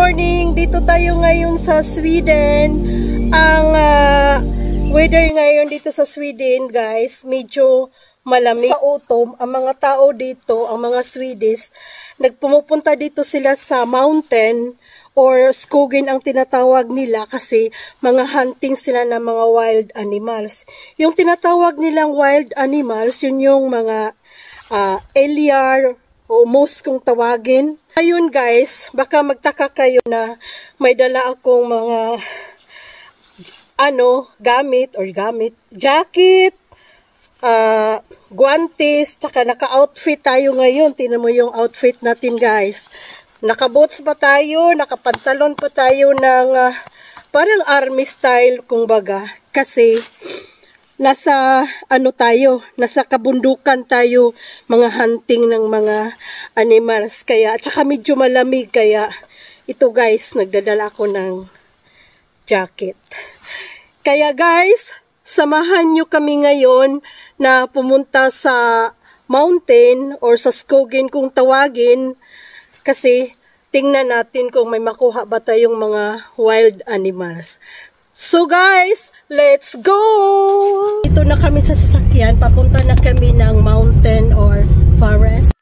morning! Dito tayo ngayon sa Sweden. Ang weather ngayon dito sa Sweden, guys, medyo malamig. Sa autumn, ang mga tao dito, ang mga Swedish, nagpumupunta dito sila sa mountain or skogen ang tinatawag nila kasi mga hunting sila ng mga wild animals. Yung tinatawag nilang wild animals, yun yung mga elyar, o moose kung tawagin. Ayun guys, baka magtaka kayo na may dala akong mga gamit, jacket, guantes, tsaka naka-outfit tayo ngayon. Tingnan mo yung outfit natin guys. Naka-boots pa tayo, nakapantalon pa tayo ng parang army style kumbaga. Kasi nasa nasa kabundukan tayo, mga hunting ng mga animals, kaya at saka medyo malamig, kaya ito guys, nagdadala ako ng jacket. Kaya guys, samahan nyo kami ngayon na pumunta sa mountain or sa skogen kung tawagin, kasi tingnan natin kung may makuha ba tayong mga wild animals. So guys, let's go! Ito na kami sa sasakyan. Papunta na kami ng mountain or forest.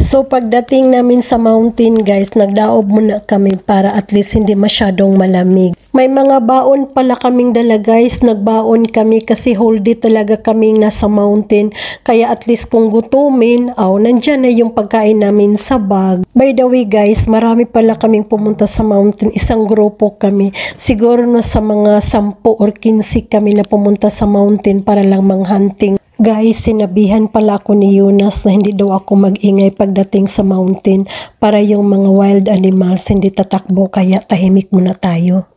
So pagdating namin sa mountain guys, nagdaob muna kami para at least hindi masyadong malamig. May mga baon pala kaming dala guys, nagbaon kami kasi whole day talaga kaming nasa mountain. Kaya at least kung gutumin, nandyan na yung pagkain namin sa bag. By the way guys, marami pala kaming pumunta sa mountain, isang grupo kami. Siguro na sa mga 10 or 15 kami na pumunta sa mountain para lang manghunting. Guys, sinabihan pala ako ni Jonas na hindi daw ako mag-ingay pagdating sa mountain para yung mga wild animals hindi tatakbo, kaya tahimik muna tayo.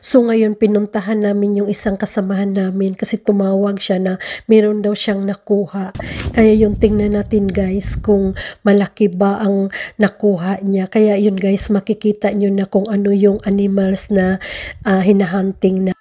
So ngayon pinuntahan namin yung isang kasamahan namin kasi tumawag siya na meron daw siyang nakuha. Kaya yung tingnan natin guys kung malaki ba ang nakuha niya. Kaya yun guys, makikita nyo na kung ano yung animals na hinahunting na.